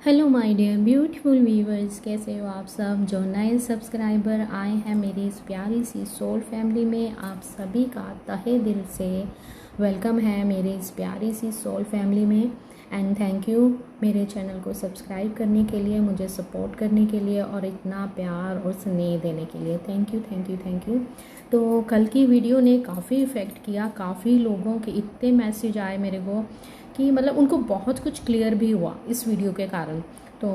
Hello my dear beautiful viewers, कैसे हो आप सब। जो नए सब्सक्राइबर आए हैं मेरी इस प्यारी सी सोल फैमिली में, आप सभी का तहे दिल से वेलकम है मेरी इस प्यारी सी सोल फैमिली में। एंड थैंक यू मेरे चैनल को सब्सक्राइब करने के लिए, मुझे सपोर्ट करने के लिए और इतना प्यार और स्नेह देने के लिए। Thank you thank you thank you. तो कल की वीडियो ने काफ़ी इफ़ेक्ट किया, काफ़ी लोगों के इतने मैसेज आए मेरे को कि मतलब उनको बहुत कुछ क्लियर भी हुआ इस वीडियो के कारण। तो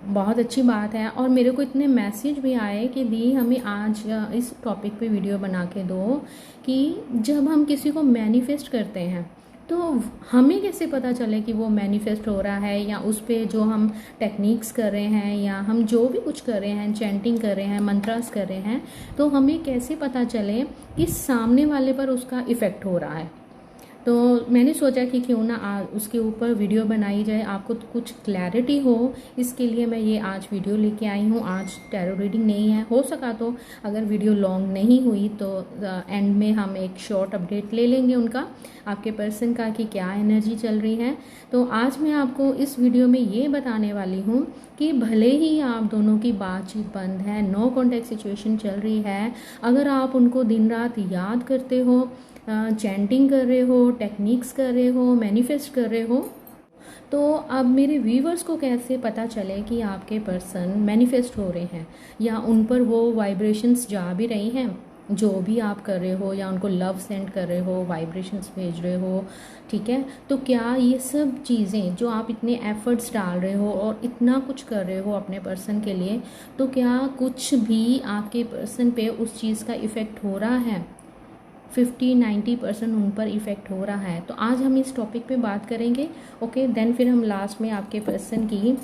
बहुत अच्छी बात है। और मेरे को इतने मैसेज भी आए कि दी हमें आज इस टॉपिक पे वीडियो बना के दो कि जब हम किसी को मैनिफेस्ट करते हैं तो हमें कैसे पता चले कि वो मैनिफेस्ट हो रहा है, या उस पर जो हम टेक्निक्स कर रहे हैं या हम जो भी कुछ कर रहे हैं, चैंटिंग कर रहे हैं, मंत्रास कर रहे हैं, तो हमें कैसे पता चले कि सामने वाले पर उसका इफ़ेक्ट हो रहा है। तो मैंने सोचा कि क्यों ना उसके ऊपर वीडियो बनाई जाए, आपको तो कुछ क्लैरिटी हो, इसके लिए मैं ये आज वीडियो लेके आई हूँ। आज टैरो रीडिंग नहीं है, हो सका तो अगर वीडियो लॉन्ग नहीं हुई तो एंड में हम एक शॉर्ट अपडेट ले लेंगे उनका, आपके पर्सन का, कि क्या एनर्जी चल रही है। तो आज मैं आपको इस वीडियो में ये बताने वाली हूँ कि भले ही आप दोनों की बातचीत बंद है, नो कॉन्टैक्ट सिचुएशन चल रही है, अगर आप उनको दिन रात याद करते हो, चैंटिंग कर रहे हो, टेक्निक्स कर रहे हो, मैनिफेस्ट कर रहे हो, तो अब मेरे व्यूवर्स को कैसे पता चले कि आपके पर्सन मैनिफेस्ट हो रहे हैं या उन पर वो वाइब्रेशंस जा भी रही हैं जो भी आप कर रहे हो, या उनको लव सेंड कर रहे हो, वाइब्रेशंस भेज रहे हो। ठीक है, तो क्या ये सब चीज़ें जो आप इतने एफर्ट्स डाल रहे हो और इतना कुछ कर रहे हो अपने पर्सन के लिए, तो क्या कुछ भी आपके पर्सन पे उस चीज़ का इफ़ेक्ट हो रहा है? 50-90% उन पर इफ़ेक्ट हो रहा है। तो आज हम इस टॉपिक पे बात करेंगे। ओके, देन फिर हम लास्ट में आपके पर्सन की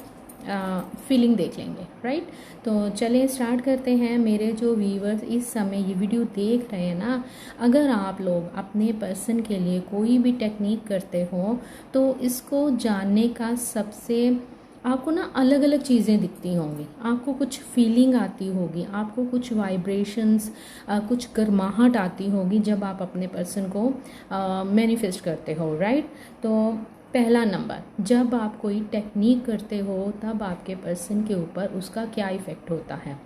फीलिंग देख लेंगे, राइट। तो चलिए स्टार्ट करते हैं। मेरे जो व्यूवर्स इस समय ये वीडियो देख रहे हैं ना, अगर आप लोग अपने पर्सन के लिए कोई भी टेक्निक करते हो तो इसको जानने का सबसे, आपको ना अलग अलग चीज़ें दिखती होंगी, आपको कुछ फीलिंग आती होगी, आपको कुछ वाइब्रेशंस, कुछ गर्माहट आती होगी जब आप अपने पर्सन को मैनिफेस्ट करते हो, राइट। तो पहला नंबर, जब आप कोई टेक्निक करते हो तब आपके पर्सन के ऊपर उसका क्या इफ़ेक्ट होता है।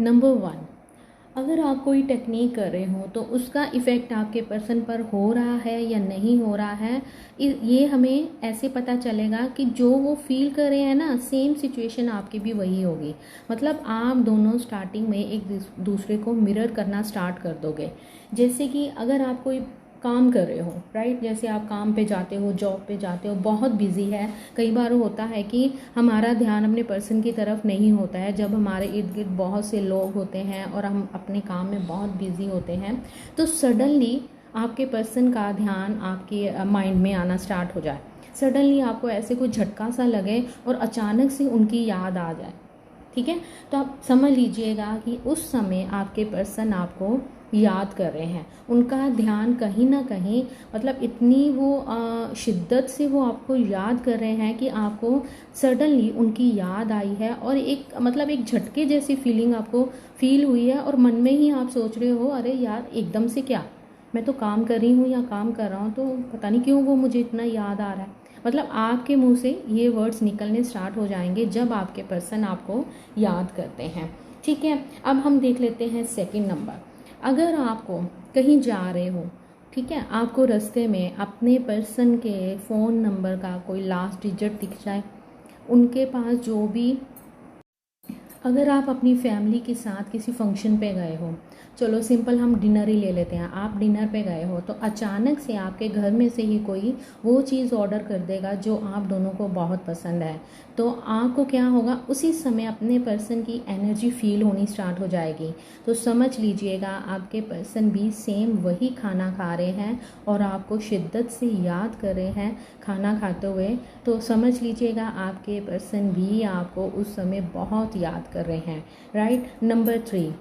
नंबर 1, अगर आप कोई टेक्निक कर रहे हो तो उसका इफ़ेक्ट आपके पर्सन पर हो रहा है या नहीं हो रहा है, ये हमें ऐसे पता चलेगा कि जो वो फील कर रहे हैं ना, सेम सिचुएशन आपकी भी वही होगी। मतलब आप दोनों स्टार्टिंग में एक दूसरे को मिरर करना स्टार्ट कर दोगे। जैसे कि अगर आप कोई काम कर रहे हो, राइट, जैसे आप काम पे जाते हो, जॉब पे जाते हो, बहुत बिजी है, कई बार होता है कि हमारा ध्यान अपने पर्सन की तरफ नहीं होता है जब हमारे इर्द गिर्द बहुत से लोग होते हैं और हम अपने काम में बहुत बिजी होते हैं, तो सडनली आपके पर्सन का ध्यान आपके माइंड में आना स्टार्ट हो जाए। सडनली आपको ऐसे कोई झटका सा लगे और अचानक से उनकी याद आ जाए। ठीक है, तो आप समझ लीजिएगा कि उस समय आपके पर्सन आपको याद कर रहे हैं, उनका ध्यान कहीं ना कहीं, मतलब इतनी वो शिद्दत से वो आपको याद कर रहे हैं कि आपको सडनली उनकी याद आई है और एक मतलब एक झटके जैसी फीलिंग आपको फील हुई है, और मन में ही आप सोच रहे हो, अरे यार एकदम से क्या, मैं तो काम कर रही हूँ या काम कर रहा हूँ, तो पता नहीं क्यों वो मुझे इतना याद आ रहा है। मतलब आपके मुंह से ये वर्ड्स निकलने स्टार्ट हो जाएंगे जब आपके पर्सन आपको याद करते हैं। ठीक है, अब हम देख लेते हैं सेकंड नंबर। अगर आपको कहीं जा रहे हो, ठीक है, आपको रास्ते में अपने पर्सन के फ़ोन नंबर का कोई लास्ट डिजिट दिख जाए, उनके पास जो भी, अगर आप अपनी फैमिली के साथ किसी फंक्शन पे गए हो, चलो सिंपल हम डिनर ही ले लेते हैं, आप डिनर पे गए हो तो अचानक से आपके घर में से ही कोई वो चीज़ ऑर्डर कर देगा जो आप दोनों को बहुत पसंद है, तो आपको क्या होगा, उसी समय अपने पर्सन की एनर्जी फील होनी स्टार्ट हो जाएगी। तो समझ लीजिएगा आपके पर्सन भी सेम वही खाना खा रहे हैं और आपको शिद्दत से याद कर रहे हैं खाना खाते हुए। तो समझ लीजिएगा आपके पर्सन भी आपको उस समय बहुत याद कर रहे हैं, राइट। नंबर 3,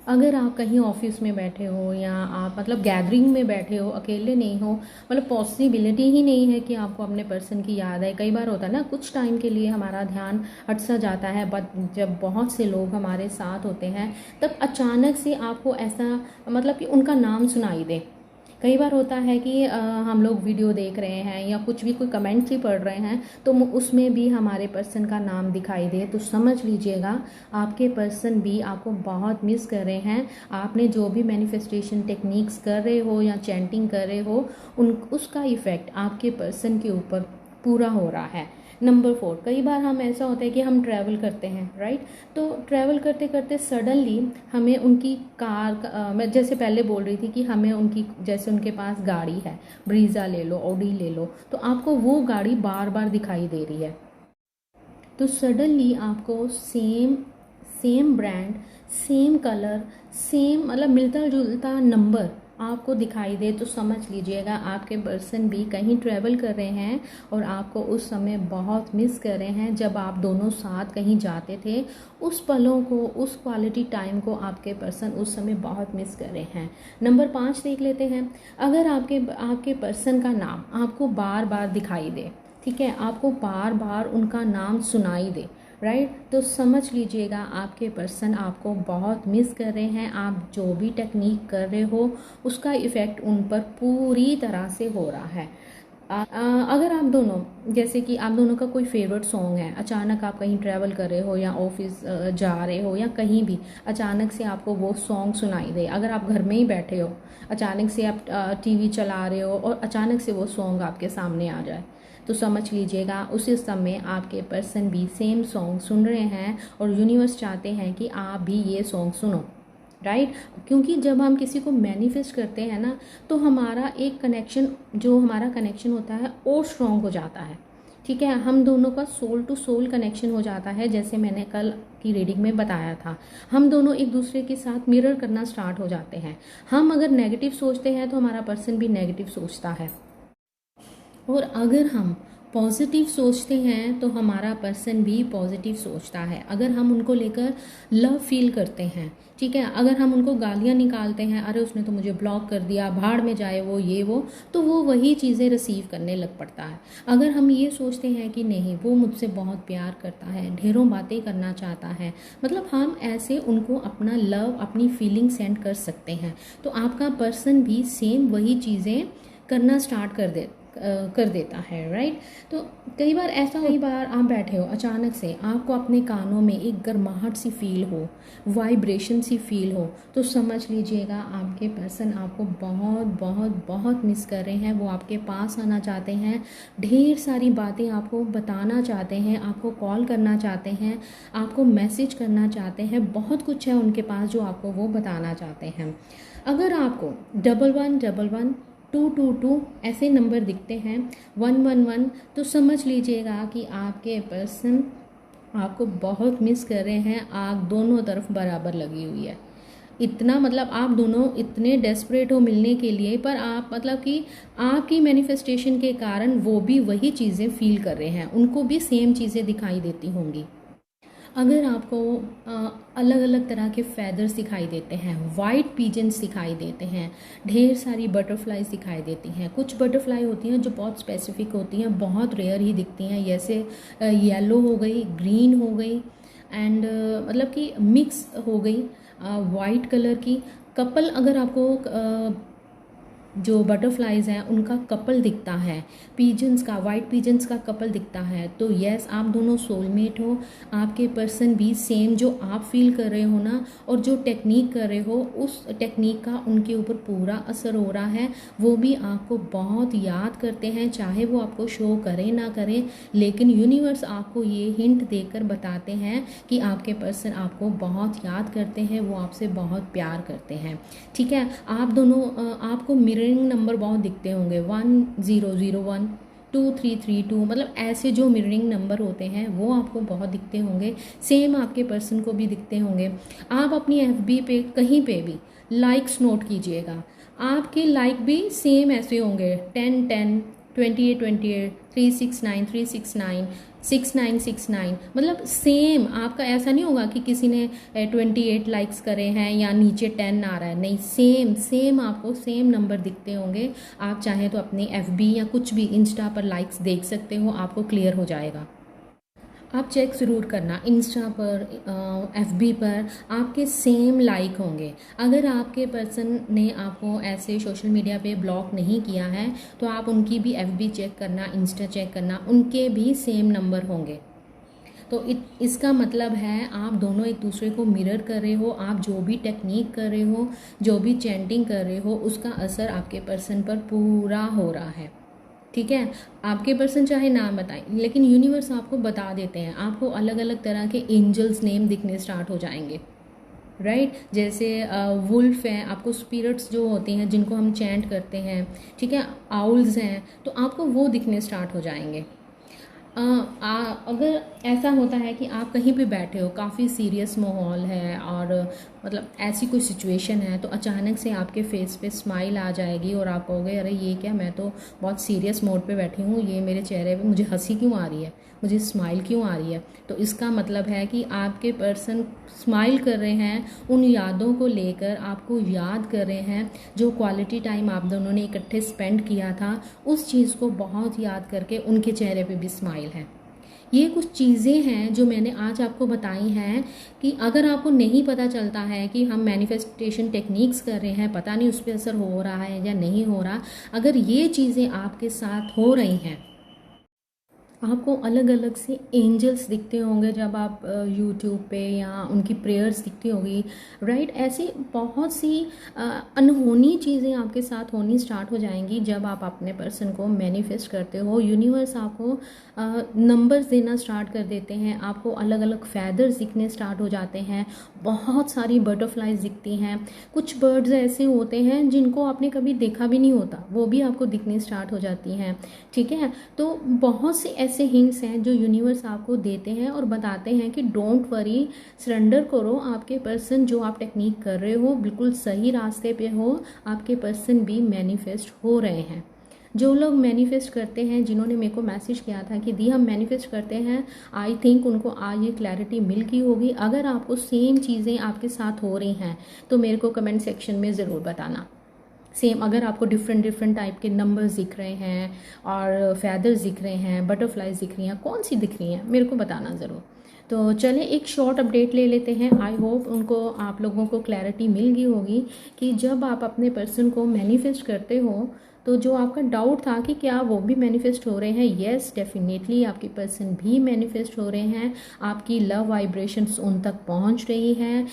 अगर आप कहीं ऑफिस में बैठे हो या आप मतलब गैदरिंग में बैठे हो, अकेले नहीं हो, मतलब पॉसिबिलिटी ही नहीं है कि आपको अपने पर्सन की याद आए। कई बार होता है ना, कुछ टाइम के लिए हमारा ध्यान हट सा जाता है, बट जब बहुत से लोग हमारे साथ होते हैं तब अचानक से आपको ऐसा मतलब कि उनका नाम सुनाई दे, कई बार होता है कि हम लोग वीडियो देख रहे हैं या कुछ भी कोई कमेंट्स ही पढ़ रहे हैं तो उसमें भी हमारे पर्सन का नाम दिखाई दे, तो समझ लीजिएगा आपके पर्सन भी आपको बहुत मिस कर रहे हैं। आपने जो भी मैनिफेस्टेशन टेक्निक्स कर रहे हो या चैंटिंग कर रहे हो उसका इफ़ेक्ट आपके पर्सन के ऊपर पूरा हो रहा है। नंबर 4, कई बार हम ऐसा होता है कि हम ट्रैवल करते हैं, राइट। तो ट्रैवल करते करते सडनली हमें उनकी कार मैं जैसे पहले बोल रही थी कि हमें उनकी, जैसे उनके पास गाड़ी है, ब्रीज़ा ले लो, ऑडी ले लो, तो आपको वो गाड़ी बार बार दिखाई दे रही है। तो सडनली आपको same brand, same colour, same मतलब मिलता जुलता नंबर आपको दिखाई दे, तो समझ लीजिएगा आपके पर्सन भी कहीं ट्रैवल कर रहे हैं और आपको उस समय बहुत मिस कर रहे हैं। जब आप दोनों साथ कहीं जाते थे, उस पलों को, उस क्वालिटी टाइम को आपके पर्सन उस समय बहुत मिस कर रहे हैं। नंबर 5 देख लेते हैं। अगर आपके पर्सन का नाम आपको बार बार दिखाई दे, ठीक है, आपको बार बार उनका नाम सुनाई दे, राइट, तो समझ लीजिएगा आपके पर्सन आपको बहुत मिस कर रहे हैं। आप जो भी टेक्निक कर रहे हो उसका इफ़ेक्ट उन पर पूरी तरह से हो रहा है। अगर आप दोनों, जैसे कि आप दोनों का कोई फेवरेट सॉन्ग है, अचानक आप कहीं ट्रैवल कर रहे हो या ऑफिस जा रहे हो या कहीं भी, अचानक से आपको वो सॉन्ग सुनाई दे, अगर आप घर में ही बैठे हो, अचानक से आप टीवी चला रहे हो और अचानक से वो सॉन्ग आपके सामने आ जाए, तो समझ लीजिएगा उसी समय आपके पर्सन भी सेम सॉन्ग सुन रहे हैं और यूनिवर्स चाहते हैं कि आप भी ये सॉन्ग सुनो, राइट। क्योंकि जब हम किसी को मैनिफेस्ट करते हैं ना, तो हमारा एक कनेक्शन, जो हमारा कनेक्शन होता है और स्ट्रॉन्ग हो जाता है, ठीक है। हम दोनों का सोल टू सोल कनेक्शन हो जाता है, जैसे मैंने कल की रीडिंग में बताया था। हम दोनों एक दूसरे के साथ मिरर करना स्टार्ट हो जाते हैं। हम अगर नेगेटिव सोचते हैं तो हमारा पर्सन भी नेगेटिव सोचता है, और अगर हम पॉजिटिव सोचते हैं तो हमारा पर्सन भी पॉजिटिव सोचता है। अगर हम उनको लेकर लव फील करते हैं, ठीक है, अगर हम उनको गालियाँ निकालते हैं, अरे उसने तो मुझे ब्लॉक कर दिया, भाड़ में जाए वो, ये वो, तो वो वही चीज़ें रिसीव करने लग पड़ता है। अगर हम ये सोचते हैं कि नहीं, वो मुझसे बहुत प्यार करता है, ढेरों बातें करना चाहता है, मतलब हम ऐसे उनको अपना लव, अपनी फीलिंग सेंड कर सकते हैं, तो आपका पर्सन भी सेम वही चीज़ें करना स्टार्ट कर देता है, राइट। तो कई बार ऐसा, कई बार आप बैठे हो, अचानक से आपको अपने कानों में एक गर्माहट सी फील हो, वाइब्रेशन सी फील हो, तो समझ लीजिएगा आपके पर्सन आपको बहुत बहुत बहुत मिस कर रहे हैं। वो आपके पास आना चाहते हैं, ढेर सारी बातें आपको बताना चाहते हैं, आपको कॉल करना चाहते हैं, आपको मैसेज करना चाहते हैं, बहुत कुछ है उनके पास जो आपको वो बताना चाहते हैं। अगर आपको 1111 222 ऐसे नंबर दिखते हैं, 111, तो समझ लीजिएगा कि आपके पर्सन आपको बहुत मिस कर रहे हैं। आग दोनों तरफ बराबर लगी हुई है, इतना मतलब आप दोनों इतने डेस्परेट हो मिलने के लिए, पर आप मतलब कि आपकी मैनिफेस्टेशन के कारण वो भी वही चीज़ें फील कर रहे हैं, उनको भी सेम चीज़ें दिखाई देती होंगी। अगर आपको अलग अलग तरह के फैदर्स दिखाई देते हैं, वाइट पीजन्स दिखाई देते हैं, ढेर सारी बटरफ्लाईज दिखाई देती हैं, कुछ बटरफ्लाई होती हैं जो बहुत स्पेसिफिक होती हैं, बहुत रेयर ही दिखती हैं, जैसे येलो हो गई, ग्रीन हो गई, एंड मतलब कि मिक्स हो गई वाइट कलर की। कपल, अगर आपको जो बटरफ्लाइज हैं उनका कपल दिखता है, पीजन्स का, वाइट पीजन्स का कपल दिखता है, तो यस, आप दोनों सोलमेट हो। आपके पर्सन भी सेम जो आप फील कर रहे हो ना, और जो टेक्निक कर रहे हो, उस टेक्निक का उनके ऊपर पूरा असर हो रहा है। वो भी आपको बहुत याद करते हैं, चाहे वो आपको शो करें ना करें, लेकिन यूनिवर्स आपको ये हिंट देकर बताते हैं कि आपके पर्सन आपको बहुत याद करते हैं, वो आपसे बहुत प्यार करते हैं, ठीक है। आप दोनों, आपको मिररिंग नंबर बहुत दिखते होंगे, 1001, 2332, मतलब ऐसे जो मिररिंग नंबर होते हैं वो आपको बहुत दिखते होंगे, सेम आपके पर्सन को भी दिखते होंगे। आप अपनी FB पे कहीं पे भी लाइक्स नोट कीजिएगा, आपके लाइक भी सेम ऐसे होंगे, 10 10, 28 28, 369 369, 6969, मतलब सेम। आपका ऐसा नहीं होगा कि किसी ने 28 लाइक्स करे हैं या नीचे 10 आ रहा है, नहीं, सेम आपको सेम नंबर दिखते होंगे। आप चाहें तो अपने FB या कुछ भी इंस्टा पर लाइक्स देख सकते हो, आपको क्लियर हो जाएगा। आप चेक ज़रूर करना, इंस्टा पर, एफबी पर आपके सेम लाइक होंगे। अगर आपके पर्सन ने आपको ऐसे सोशल मीडिया पे ब्लॉक नहीं किया है तो आप उनकी भी एफबी चेक करना, इंस्टा चेक करना, उनके भी सेम नंबर होंगे। तो इसका मतलब है आप दोनों एक दूसरे को मिरर कर रहे हो। आप जो भी टेक्निक कर रहे हो, जो भी चैंटिंग कर रहे हो, उसका असर आपके पर्सन पर पूरा हो रहा है। ठीक है, आपके पर्सन चाहे ना बताएं लेकिन यूनिवर्स आपको बता देते हैं। आपको अलग अलग तरह के एंजल्स नेम दिखने स्टार्ट हो जाएंगे, राइट। जैसे वुल्फ हैं, आपको स्पिरिट्स जो होते हैं जिनको हम चैंट करते हैं, ठीक है, आउल्स हैं, तो आपको वो दिखने स्टार्ट हो जाएंगे। अगर ऐसा होता है कि आप कहीं पे बैठे हो, काफ़ी सीरियस माहौल है और मतलब ऐसी कोई सिचुएशन है, तो अचानक से आपके फेस पे स्माइल आ जाएगी और आप कहोगे अरे ये क्या, मैं तो बहुत सीरियस मोड पे बैठी हूँ, ये मेरे चेहरे पे मुझे हंसी क्यों आ रही है, मुझे स्माइल क्यों आ रही है। तो इसका मतलब है कि आपके पर्सन स्माइल कर रहे हैं, उन यादों को लेकर आपको याद कर रहे हैं। जो क्वालिटी टाइम आप दोनों ने इकट्ठे स्पेंड किया था, उस चीज़ को बहुत याद करके उनके चेहरे पे भी स्माइल है। ये कुछ चीज़ें हैं जो मैंने आज आपको बताई हैं कि अगर आपको नहीं पता चलता है कि हम मैनिफेस्टेशन टेक्निक्स कर रहे हैं, पता नहीं उस पर असर हो रहा है या नहीं हो रहा, अगर ये चीज़ें आपके साथ हो रही हैं, आपको अलग अलग से एंजल्स दिखते होंगे जब आप यूट्यूब पे, या उनकी प्रेयर्स दिखती होगी, राइट। ऐसी बहुत सी अनहोनी चीज़ें आपके साथ होनी स्टार्ट हो जाएंगी जब आप अपने पर्सन को मैनिफेस्ट करते हो। यूनिवर्स आपको नंबर्स देना स्टार्ट कर देते हैं, आपको अलग अलग फैदर्स दिखने स्टार्ट हो जाते हैं, बहुत सारी बटरफ्लाइज दिखती हैं। कुछ बर्ड्स ऐसे होते हैं जिनको आपने कभी देखा भी नहीं होता, वो भी आपको दिखने स्टार्ट हो जाती हैं, ठीक है। तो बहुत से ऐसे हिंट्स हैं जो यूनिवर्स आपको देते हैं और बताते हैं कि डोंट वरी, सरेंडर करो। आपके पर्सन, जो आप टेक्निक कर रहे हो, बिल्कुल सही रास्ते पे हो। आपके पर्सन भी मैनिफेस्ट हो रहे हैं। जो लोग मैनिफेस्ट करते हैं, जिन्होंने मेरे को मैसेज किया था कि दी हम मैनिफेस्ट करते हैं, आई थिंक उनको आज ये क्लैरिटी मिल गई होगी। अगर आपको सेम चीज़ें आपके साथ हो रही हैं तो मेरे को कमेंट सेक्शन में ज़रूर बताना। सेम अगर आपको डिफरेंट डिफरेंट टाइप के नंबर्स दिख रहे हैं और फैदर्स दिख रहे हैं, बटरफ्लाइज दिख रही हैं, कौन सी दिख रही हैं, मेरे को बताना ज़रूर। तो चलें एक शॉर्ट अपडेट ले लेते हैं। आई होप उनको, आप लोगों को क्लैरिटी मिल गई होगी कि जब आप अपने पर्सन को मैनिफेस्ट करते हो तो जो आपका डाउट था कि क्या वो भी मैनिफेस्ट हो रहे हैं, येस डेफिनेटली आपके पर्सन भी मैनिफेस्ट हो रहे हैं। आपकी लव वाइब्रेशंस उन तक पहुंच रही हैं।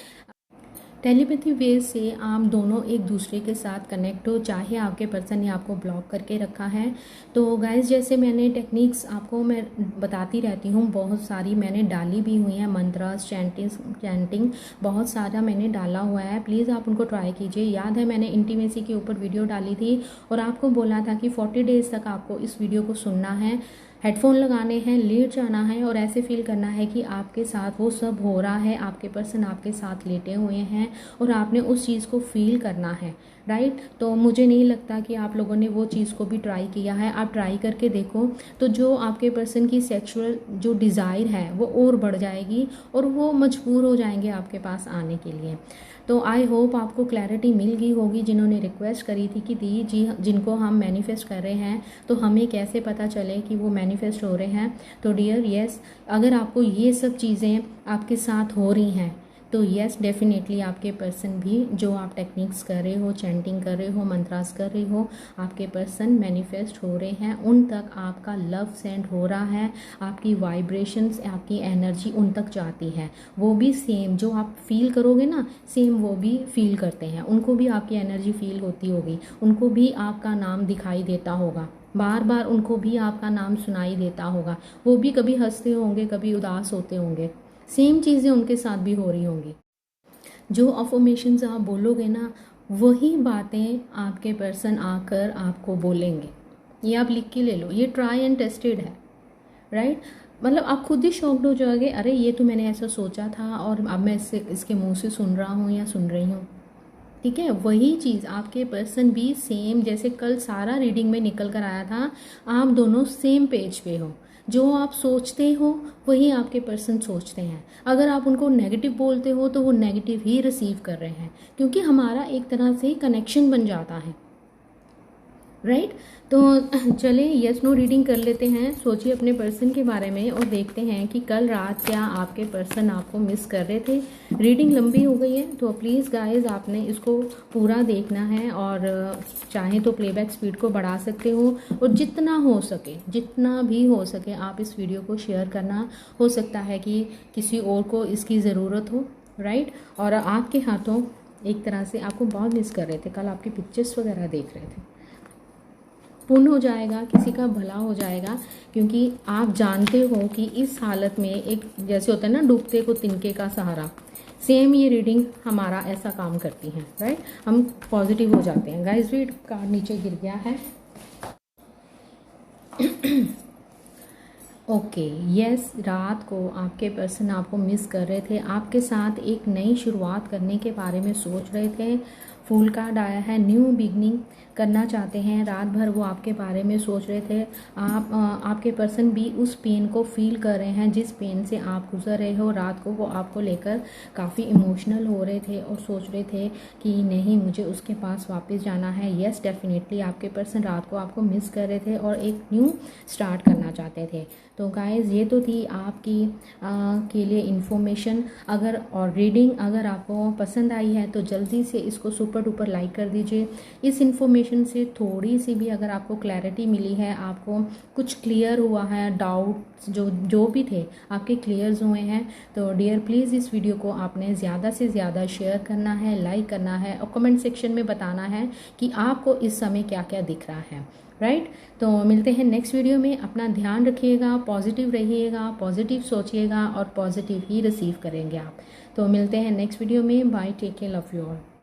टेलीपैथी वे से आप दोनों एक दूसरे के साथ कनेक्ट हो, चाहे आपके पर्सन ने आपको ब्लॉक करके रखा है। तो गाइस, जैसे मैंने टेक्निक्स आपको मैं बताती रहती हूँ, बहुत सारी मैंने डाली भी हुई हैं, मंत्रास, चैंटिंग बहुत सारा मैंने डाला हुआ है। प्लीज़ आप उनको ट्राई कीजिए। याद है मैंने इंटीमेसी के ऊपर वीडियो डाली थी और आपको बोला था कि 40 डेज़ तक आपको इस वीडियो को सुनना है, हेडफोन लगाने हैं, लेट जाना है और ऐसे फील करना है कि आपके साथ वो सब हो रहा है, आपके पर्सन आपके साथ लेटे हुए हैं और आपने उस चीज़ को फील करना है, राइट। तो मुझे नहीं लगता कि आप लोगों ने वो चीज़ को भी ट्राई किया है। आप ट्राई करके देखो तो जो आपके पर्सन की सेक्सुअल जो डिज़ायर है वो और बढ़ जाएगी और वो मजबूर हो जाएंगे आपके पास आने के लिए। तो आई होप आपको क्लैरिटी मिल गई होगी। जिन्होंने रिक्वेस्ट करी थी कि दी जी, जिनको हम मैनिफेस्ट कर रहे हैं तो हमें कैसे पता चले कि वो मैनिफेस्ट हो रहे हैं, तो डियर यस, अगर आपको ये सब चीज़ें आपके साथ हो रही हैं तो यस डेफिनेटली आपके पर्सन भी, जो आप टेक्निक्स कर रहे हो, चैंटिंग कर रहे हो, मंत्रास कर रहे हो, आपके पर्सन मैनिफेस्ट हो रहे हैं। उन तक आपका लव सेंड हो रहा है, आपकी वाइब्रेशंस, आपकी एनर्जी उन तक जाती है। वो भी सेम जो आप फील करोगे ना, सेम वो भी फील करते हैं। उनको भी आपकी एनर्जी फील होती होगी, उनको भी आपका नाम दिखाई देता होगा, बार बार उनको भी आपका नाम सुनाई देता होगा। वो भी कभी हंसते होंगे, कभी उदास होते होंगे, सेम चीज़ें उनके साथ भी हो रही होंगी। जो अफर्मेशंस आप बोलोगे ना, वही बातें आपके पर्सन आकर आपको बोलेंगे। ये आप लिख के ले लो, ये ट्राई एंड टेस्टेड है, राइट। मतलब आप खुद ही शॉक्ड हो जाओगे, अरे ये तो मैंने ऐसा सोचा था और अब मैं इसके मुंह से सुन रहा हूँ या सुन रही हूँ, ठीक है। वही चीज़ आपके पर्सन भी सेम, जैसे कल सारा रीडिंग में निकल कर आया था, आप दोनों सेम पेज पे हो। जो आप सोचते हो वही आपके पर्सन सोचते हैं। अगर आप उनको नेगेटिव बोलते हो तो वो नेगेटिव ही रिसीव कर रहे हैं, क्योंकि हमारा एक तरह से कनेक्शन बन जाता है, राइट। तो चले यस नो रीडिंग कर लेते हैं। सोचिए अपने पर्सन के बारे में और देखते हैं कि कल रात क्या आपके पर्सन आपको मिस कर रहे थे। रीडिंग लंबी हो गई है तो प्लीज़ गाइस आपने इसको पूरा देखना है, और चाहे तो प्लेबैक स्पीड को बढ़ा सकते हो, और जितना हो सके, जितना भी हो सके आप इस वीडियो को शेयर करना। हो सकता है कि किसी और को इसकी ज़रूरत हो, राइट। और आपके हाथों एक तरह से आपको बहुत मिस कर रहे थे, कल आपकी पिक्चर्स वगैरह देख रहे थे। पुण्य हो जाएगा, किसी का भला हो जाएगा, क्योंकि आप जानते हो कि इस हालत में एक जैसे होता है ना, डूबते को तिनके का सहारा, सेम ये रीडिंग हमारा ऐसा काम करती है, राइट। हम पॉजिटिव हो जाते हैं। गाइस रीड कार्ड नीचे गिर गया है। ओके यस, रात को आपके पर्सन आपको मिस कर रहे थे, आपके साथ एक नई शुरुआत करने के बारे में सोच रहे थे। फूल कार्ड आया है, न्यू बिगनिंग करना चाहते हैं। रात भर वो आपके बारे में सोच रहे थे। आपके पर्सन भी उस पेन को फील कर रहे हैं जिस पेन से आप गुजर रहे हो। रात को वो आपको लेकर काफ़ी इमोशनल हो रहे थे और सोच रहे थे कि नहीं, मुझे उसके पास वापस जाना है। यस डेफिनेटली आपके पर्सन रात को आपको मिस कर रहे थे और एक न्यू स्टार्ट करना चाहते थे। तो गाइज़ ये तो थी आपकी के लिए इन्फॉर्मेशन। अगर और रीडिंग अगर आपको पसंद आई है तो जल्दी से इसको सुपर डुपर लाइक कर दीजिए। इस इन्फॉर्मेशन से थोड़ी सी भी अगर आपको क्लैरिटी मिली है, आपको कुछ क्लियर हुआ है, डाउट जो भी थे आपके क्लियर्स हुए हैं, तो डियर प्लीज़ इस वीडियो को आपने ज़्यादा से ज़्यादा शेयर करना है, लाइक करना है और कमेंट सेक्शन में बताना है कि आपको इस समय क्या क्या दिख रहा है, राइट। तो मिलते हैं नेक्स्ट वीडियो में। अपना ध्यान रखिएगा, पॉजिटिव रहिएगा, पॉजिटिव सोचिएगा और पॉजिटिव ही रिसीव करेंगे आप। तो मिलते हैं नेक्स्ट वीडियो में। Bye, take care, love you all.